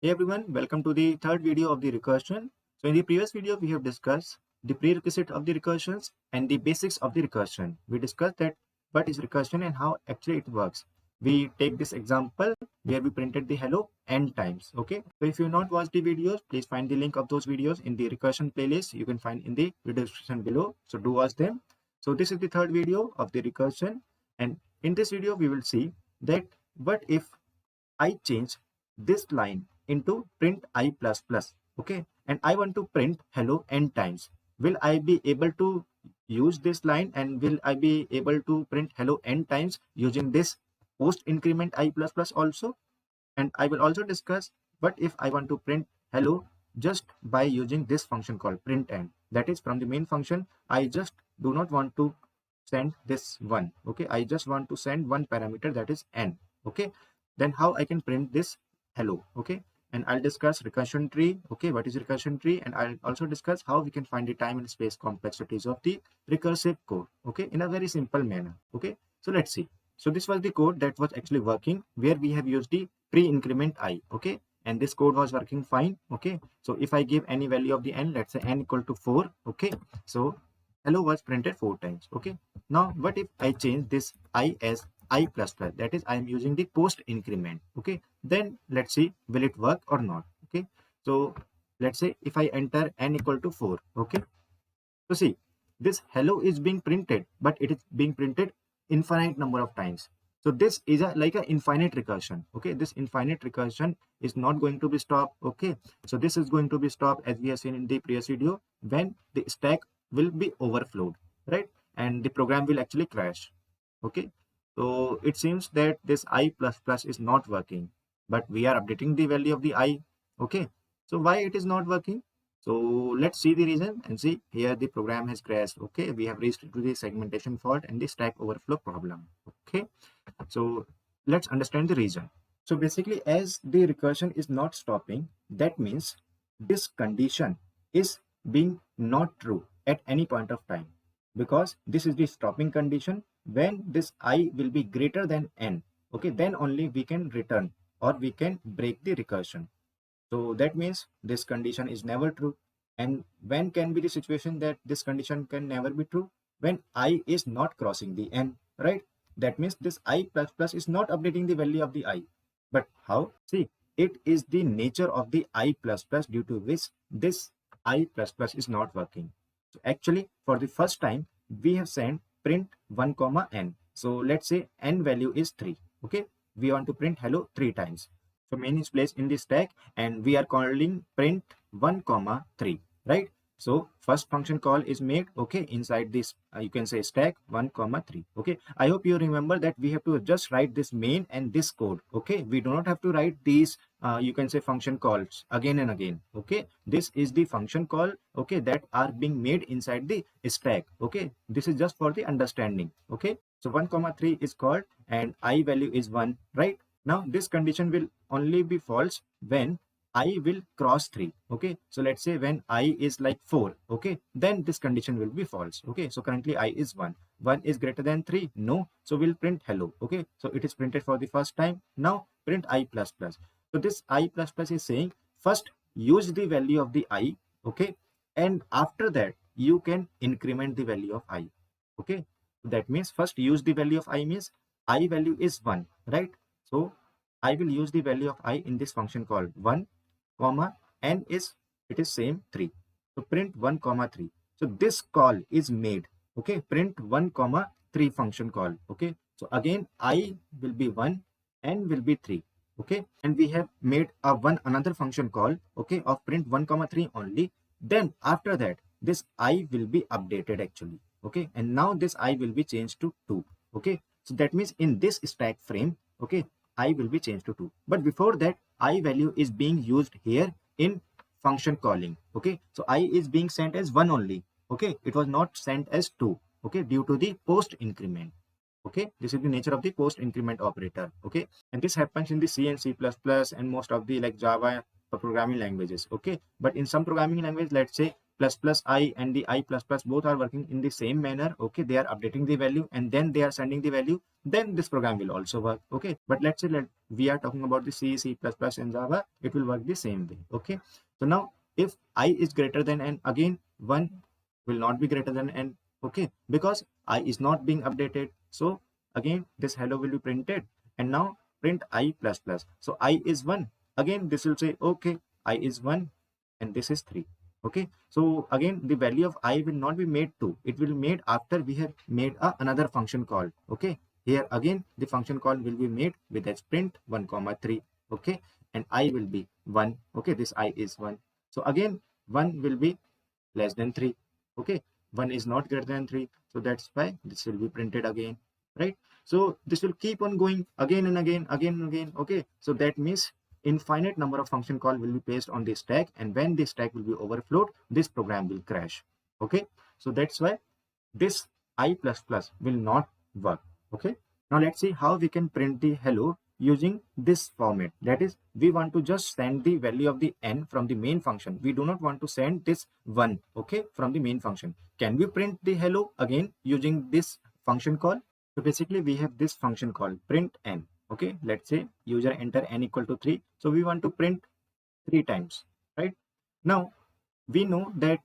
Hey everyone, welcome to the third video of the recursion. So in the previous video, we have discussed the prerequisite of the recursions and the basics of the recursion. We discussed that what is recursion and how actually it works. We take this example where we printed the hello n times. Okay, so if you not watched the videos, please find the link of those videos in the recursion playlist. You can find in the video description below. So do watch them. So this is the third video of the recursion, and in this video we will see that what if I change this line into print I plus plus, okay, and I want to print hello n times. Will I be able to use this line, and will I be able to print hello n times using this post increment I plus plus also? And I will also discuss what if I want to print hello just by using this function called print n. That is, from the main function, I just do not want to send this one, okay, I just want to send one parameter, that is n, okay. Then how I can print this hello, okay, and I'll discuss recursion tree, okay, what is recursion tree, and I'll also discuss how we can find the time and space complexities of the recursive code, okay, in a very simple manner, okay. So let's see. So this was the code that was actually working, where we have used the pre-increment I, okay, and this code was working fine, okay. So if I give any value of the n, let's say n equal to 4, okay, so hello was printed 4 times, okay. Now what if I change this I as I plus plus, that is I am using the post increment, okay, then let's see will it work or not, okay. So let's say if I enter n equal to 4, okay, so see this hello is being printed, but it is being printed infinite number of times. So this is like an infinite recursion, okay. This infinite recursion is not going to be stopped, okay. So this is going to be stopped, as we have seen in the previous video, when the stack will be overflowed, right, and the program will actually crash, okay. So it seems that this I plus plus is not working, but we are updating the value of the I, okay. So why it is not working? So let's see the reason, and see here the program has crashed, okay. We have reached to the segmentation fault and the stack overflow problem, okay. So let's understand the reason. So basically, as the recursion is not stopping, that means this condition is being not true at any point of time, because this is the stopping condition. When this I will be greater than n, okay, then only we can return or we can break the recursion. So that means this condition is never true. And when can be the situation that this condition can never be true? When I is not crossing the n, right? That means this I plus plus is not updating the value of the I. But how? See, it is the nature of the I plus plus due to which this I plus plus is not working. So actually, for the first time, we have sent print 1 comma n. So let's say n value is 3, okay. We want to print hello 3 times. So main is placed in the stack, and we are calling print 1 comma 3, right. So first function call is made, okay, inside this you can say stack 1 comma 3, okay. I hope you remember that we have to just write this main and this code, okay. We do not have to write these you can say function calls again and again, okay. This is the function call, okay, that are being made inside the stack, okay. This is just for the understanding, okay. So 1 comma 3 is called, and I value is 1, right. Now this condition will only be false when I will cross 3, okay. So let's say when I is like 4, okay, then this condition will be false, okay. So currently I is 1 is greater than 3, no. So we'll print hello, okay. So it is printed for the first time. Now print I plus plus. So this I plus plus is saying first use the value of the I, okay, and after that you can increment the value of I, okay. That means first use the value of I means I value is 1, right. So I will use the value of I in this function called 1 comma n is it is same 3. So print 1 comma 3. So this call is made, okay, print 1 comma 3 function call, okay. So again I will be 1, n will be 3, okay, and we have made a another function call, okay, of print 1 comma 3 only. Then after that this I will be updated actually, okay, and now this I will be changed to 2, okay. So that means in this stack frame, okay, I will be changed to 2. But before that I value is being used here in function calling, okay. So I is being sent as 1 only, okay. It was not sent as 2, okay, due to the post increment, okay. This is the nature of the post increment operator, okay. And this happens in the C and C++ and most of the like Java programming languages, okay. But in some programming language, let's say plus plus I and the I plus plus both are working in the same manner, okay, they are updating the value and then they are sending the value, then this program will also work, okay. But let's say we are talking about the C, C++ and Java, it will work the same way, okay. So now if I is greater than n, again 1 will not be greater than n, okay, because I is not being updated. So again this hello will be printed, and now print I plus plus. So I is 1, again this will say okay, I is 1 and this is 3, okay. So again the value of I will not be made 2, it will be made after we have made another function call, okay. Here again the function call will be made with as print 1 comma 3, okay, and I will be 1, okay, this I is 1. So again 1 will be less than 3, okay, 1 is not greater than 3, so that's why this will be printed again, right. So this will keep on going again and again, okay. So that means infinite number of function call will be placed on the stack, and when the stack will be overflowed, this program will crash, okay. So that's why this I plus plus will not work, okay. Now let's see how we can print the hello using this format. That is, we want to just send the value of the n from the main function. We do not want to send this 1, okay, from the main function. Can we print the hello again using this function call? So basically we have this function called print n, okay. Let's say user enter n equal to 3. So we want to print 3 times, right? Now we know that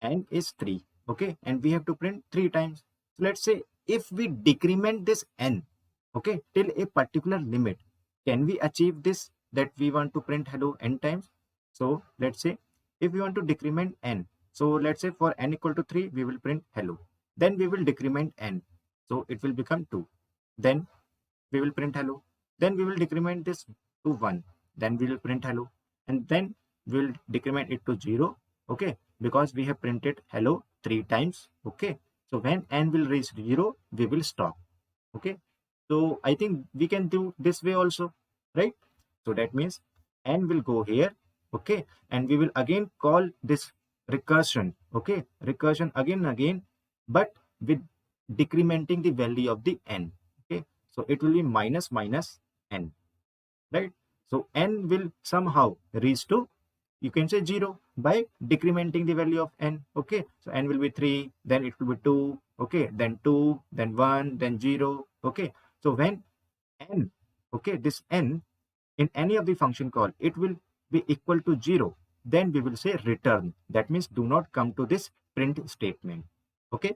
n is 3, okay, and we have to print 3 times. So let's say if we decrement this n, okay, till a particular limit, can we achieve this, that we want to print hello n times? So let's say if we want to decrement n, so let's say for n equal to 3 we will print hello, then we will decrement n, so it will become 2, then we will print hello, then we will decrement this to 1, then we will print hello, and then we will decrement it to 0, okay, because we have printed hello 3 times, okay. So when n will reach 0, we will stop, okay. So I think we can do this way also, right? So that means n will go here, okay, and we will again call this recursion, okay, recursion again and again, but with decrementing the value of the n, okay. So it will be minus minus n, right? So n will somehow reach to, you can say 0 by decrementing the value of n, okay. So n will be 3, then it will be 2, okay, then 2, then 1, then 0, okay. So when n, okay, this n in any of the function call, it will be equal to 0, then we will say return. That means do not come to this print statement, okay.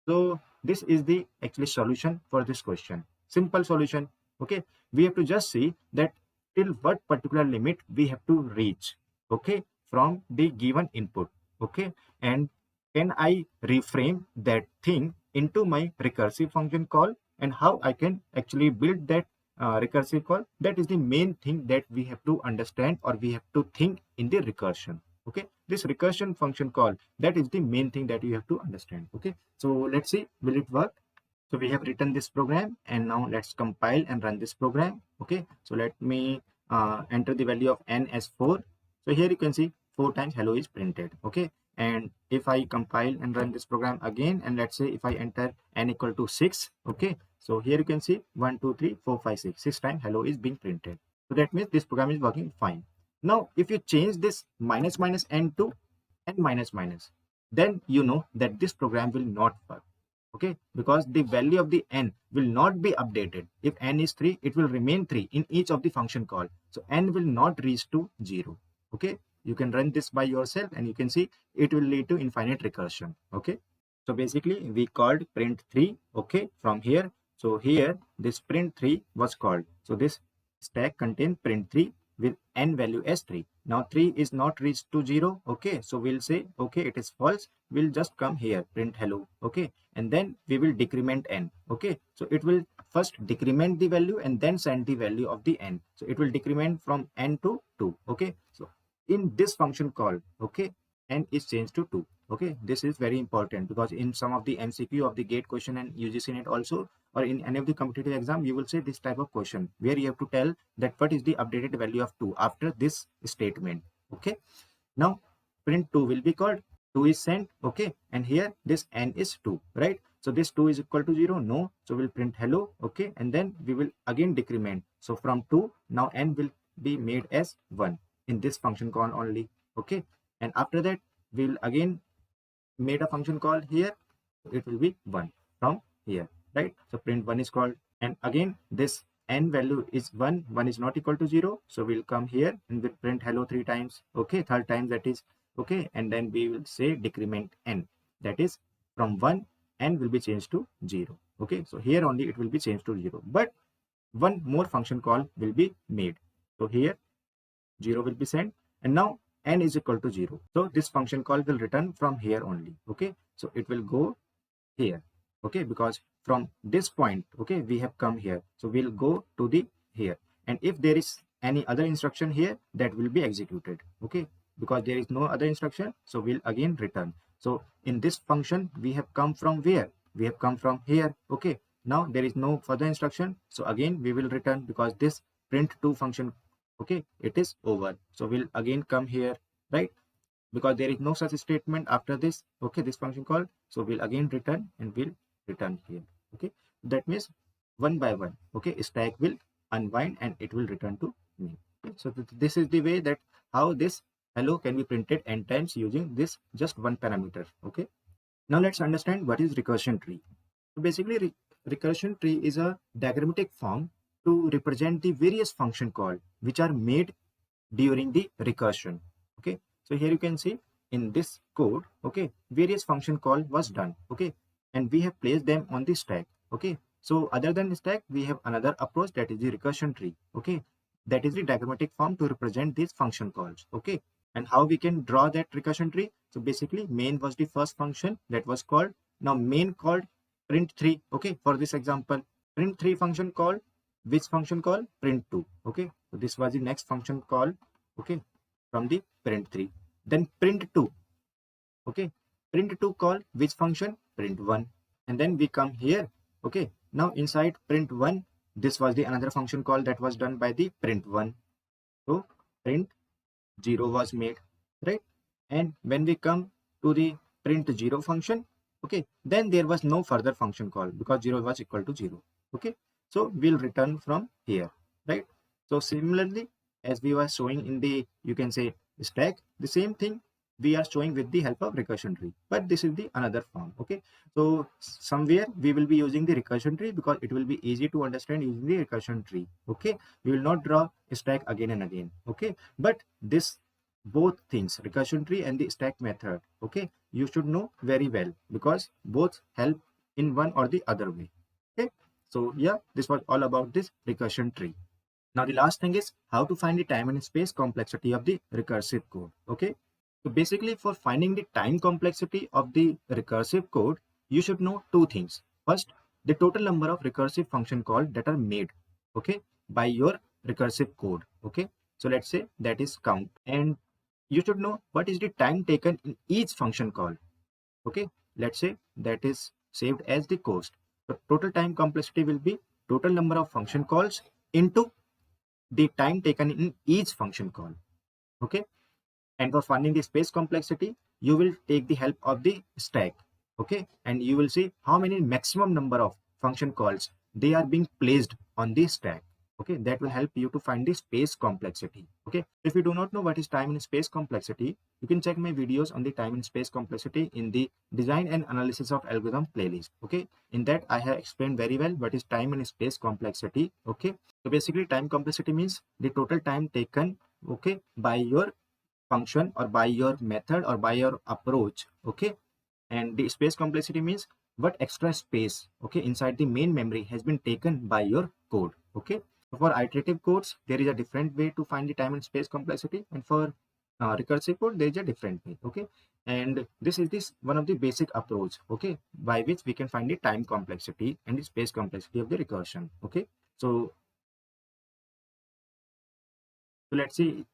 So this is the actually solution for this question, simple solution, okay. We have to just see that till what particular limit we have to reach, okay, from the given input, okay, and can I reframe that thing into my recursive function call, and how I can actually build that recursive call. That is the main thing that we have to understand, or we have to think in the recursion, okay. This recursion function call, that is the main thing that you have to understand, okay. So let's see, will it work? So we have written this program, and now let's compile and run this program, okay. So let me enter the value of n as 4. So here you can see 4 times hello is printed, okay. And if I compile and run this program again, and let's say if I enter n equal to 6, okay, so here you can see 1 2 3 4 5 6 times hello is being printed. So that means this program is working fine. Now if you change this minus minus n to n minus minus, then you know that this program will not work, okay, because the value of the n will not be updated. If n is 3, it will remain 3 in each of the function call, so n will not reach to 0, okay. You can run this by yourself, and you can see it will lead to infinite recursion, okay. So basically we called print 3, okay, from here. So here this print 3 was called, so this stack contains print 3 with n value as 3. Now 3 is not reached to 0, okay, so we'll say okay, it is false. We'll just come here, print hello, okay, and then we will decrement n, okay. So it will first decrement the value and then send the value of the n. So it will decrement from n to 2, okay. So in this function call, okay, n is changed to 2, okay. This is very important, because in some of the MCQ of the GATE question and UGC NET also, or in any of the competitive exam, you will say this type of question where you have to tell that what is the updated value of 2 after this statement, okay. Now print 2 will be called, 2 is sent, okay, and here this n is 2, right. So this 2 is equal to 0, no, so we'll print hello, okay, and then we will again decrement. So from 2, now n will be made as 1 in this function call only, okay. And after that we'll again made a function call here, it will be 1 from here, right? So print 1 is called, and again this n value is 1, 1 is not equal to 0, so we'll come here and we'll print hello 3 times, okay, third time that is, okay, and then we will say decrement n, that is from 1 n will be changed to 0, okay. So here only it will be changed to 0, but one more function call will be made. So here 0 will be sent, and now n is equal to 0, so this function call will return from here only, okay. So it will go here, okay, because from this point, okay, we have come here, so we'll go to the here, and if there is any other instruction here, that will be executed, okay, because there is no other instruction, so we'll again return. So in this function we have come from where? We have come from here, okay. Now there is no further instruction, so again we will return, because this print2 function, okay, it is over, so we'll again come here, right, because there is no such statement after this, okay, this function call, so we'll again return and we'll return here, okay. That means one by one, okay, stack will unwind and it will return to me, okay? So this is the way that how this hello can be printed n times using this just one parameter, okay. Now let's understand what is recursion tree. So basically recursion tree is a diagrammatic form to represent the various function call which are made during the recursion, okay. So here you can see in this code, okay, various function call was done, okay, and we have placed them on the stack, okay. So other than the stack, we have another approach, that is the recursion tree, okay, that is the diagrammatic form to represent these function calls, okay. And how we can draw that recursion tree? So basically main was the first function that was called. Now main called print3, okay. For this example, print3 function called which function call? Print2, okay. So this was the next function call, okay, from the print3. Then print2, okay, print2 call which function? Print1. And then we come here, okay. Now inside print1, this was the another function call that was done by the print1, so print0 was made, right. And when we come to the print0 function, okay, then there was no further function call because 0 was equal to 0, okay. So we'll return from here, right. So similarly, as we were showing in the, you can say, stack, the same thing we are showing with the help of recursion tree, but this is the another form, okay. So somewhere we will be using the recursion tree because it will be easy to understand using the recursion tree, okay. We will not draw a stack again and again, okay. But this both things, recursion tree and the stack method, okay, you should know very well because both help in one or the other way, okay. So yeah, this was all about this recursion tree. Now the last thing is how to find the time and space complexity of the recursive code, okay. So basically for finding the time complexity of the recursive code, you should know two things. First, the total number of recursive function calls that are made, okay, by your recursive code, okay. So let's say that is count, and you should know what is the time taken in each function call, okay. Let's say that is saved as the cost. So total time complexity will be total number of function calls into the time taken in each function call, okay. And for finding the space complexity, you will take the help of the stack, okay, and you will see how many maximum number of function calls they are being placed on the stack, okay. That will help you to find the space complexity, okay. If you do not know what is time and space complexity, you can check my videos on the time and space complexity in the design and analysis of algorithm playlist, okay. In that I have explained very well what is time and space complexity, okay. So basically time complexity means the total time taken, okay, by your function or by your method or by your approach, okay. And the space complexity means what extra space, okay, inside the main memory has been taken by your code, okay. So for iterative codes, there is a different way to find the time and space complexity, and for recursive code, there is a different way, okay. And this is one of the basic approach, okay, by which we can find the time complexity and the space complexity of the recursion, okay. So let's see.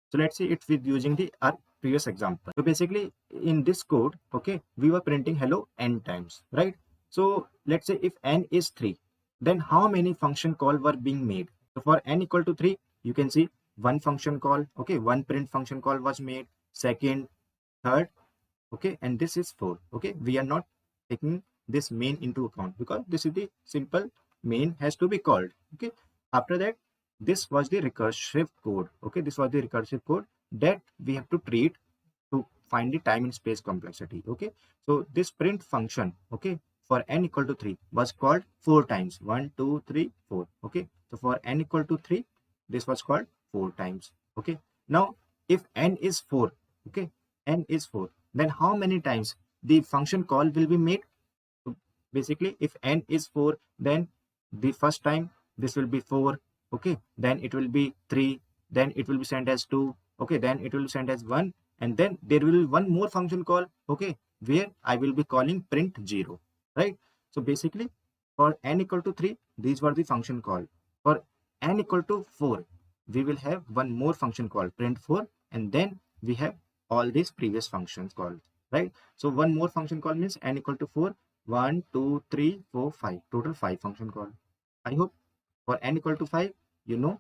So let's see it with using our previous example. So basically in this code, okay, we were printing hello n times, right? So let's say if n is 3, then how many function call were being made? So for n equal to 3, you can see one function call, okay, one print function call was made, second, third, okay, and this is 4, okay. We are not taking this main into account because this is the simple main has to be called, okay. After that, this was the recursive code, okay. This was the recursive code that we have to treat to find the time and space complexity. Okay, so this print function, okay, for n equal to 3 was called 4 times. 1 2 3 4. Okay, so for n equal to 3 this was called 4 times. Okay, now if n is 4, okay, n is 4, then how many times the function call will be made? So basically if n is 4, then the first time this will be 4, okay, then it will be 3, then it will be sent as 2, okay, then it will be sent as 1, and then there will be one more function call, okay, where I will be calling print 0, right? So basically for n equal to 3 these were the function call. For n equal to 4 we will have one more function called print 4, and then we have all these previous functions called, right? So one more function call means n equal to 4, 1 2 3 4 5, total 5 function call. I hope for n equal to 5 you know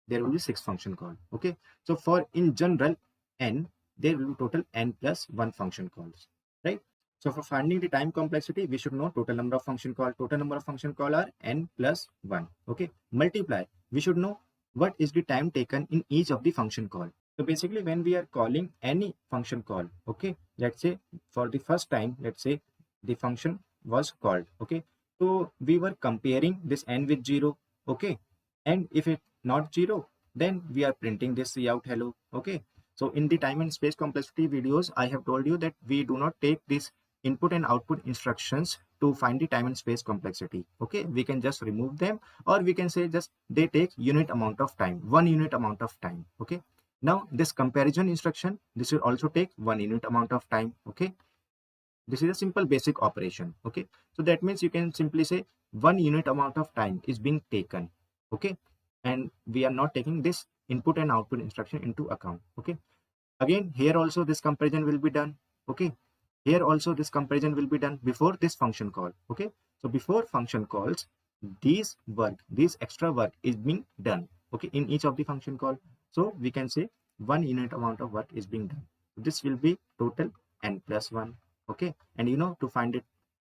there will be 6 function call. Okay, so for in general n there will be total n plus 1 function calls, right? So for finding the time complexity we should know total number of function call. Total number of function call are n plus 1. Okay, multiply, we should know what is the time taken in each of the function call. So basically when we are calling any function call, okay, let's say for the first time, let's say the function was called, okay, so we were comparing this n with 0, okay, and if it not 0 then we are printing this cout hello. Okay, so in the time and space complexity videos I have told you that we do not take this input and output instructions to find the time and space complexity. Okay, we can just remove them, or we can say just they take unit amount of time, 1 unit amount of time. Okay, now this comparison instruction, this will also take 1 unit amount of time. Okay, this is a simple basic operation. Okay, so that means you can simply say 1 unit amount of time is being taken. Okay, and we are not taking this input and output instruction into account. Okay, again here also this comparison will be done. Okay, here also this comparison will be done before this function call. Okay, so before function calls these extra work is being done, okay, in each of the function call. So we can say 1 unit amount of work is being done. This will be total n plus 1. Okay, and you know, to find it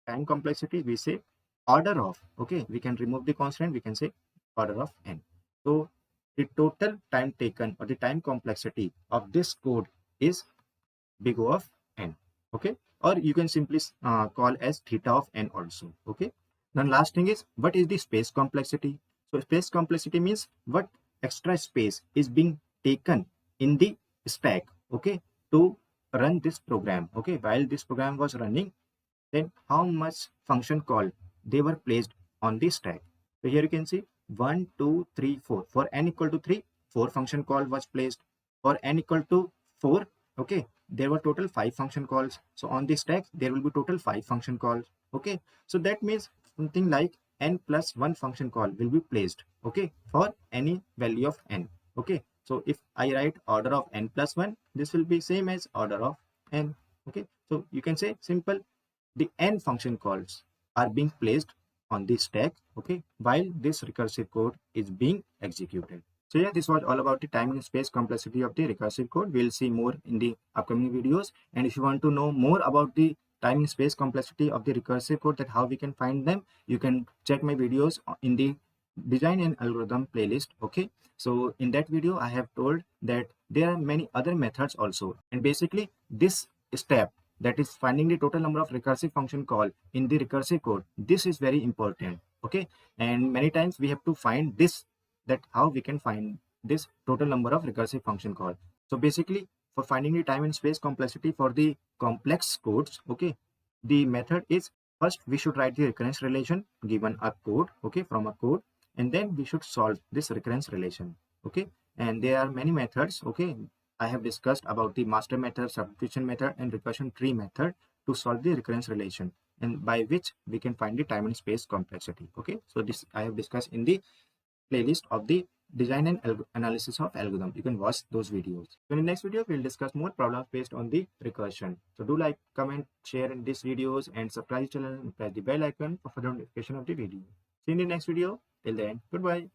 time complexity we say order of, okay, we can remove the constant, we can say order of n. So the total time taken or the time complexity of this code is big O of n. Okay, or you can simply call as theta of n also. Okay, then last thing is what is the space complexity. So space complexity means what extra space is being taken in the stack, okay, to run this program. Okay, while this program was running, then how much function call they were placed on the stack. So here you can see 1 2 3 4. For n equal to 3, 4 function call was placed. For n equal to 4, okay, there were total 5 function calls. So on the stack there will be total 5 function calls. Okay, so that means something like n plus 1 function call will be placed, okay, for any value of n. Okay, so if I write order of n plus 1, this will be same as order of n. Okay, so you can say simple, the n function calls are being placed on the stack, okay, while this recursive code is being executed. So yeah, this was all about the time and space complexity of the recursive code. We'll see more in the upcoming videos. And if you want to know more about the time and space complexity of the recursive code, that how we can find them, you can check my videos in the design and algorithm playlist. Okay, so in that video I have told that there are many other methods also, and basically this step, that is finding the total number of recursive function call in the recursive code, this is very important. Okay, and many times we have to find this, that how we can find this total number of recursive function call. So basically for finding the time and space complexity for the complex codes, okay, the method is first we should write the recurrence relation given a code, okay, from a code, and then we should solve this recurrence relation. Okay, and there are many methods. Okay, I have discussed about the master method, substitution method, and recursion tree method to solve the recurrence relation, and by which we can find the time and space complexity. Okay, so this I have discussed in the playlist of the design and analysis of algorithm. You can watch those videos. So in the next video we'll discuss more problems based on the recursion. So do like, comment, share in these videos, and subscribe to the channel and press the bell icon for further notification of the video. See you in the next video. Till then, goodbye.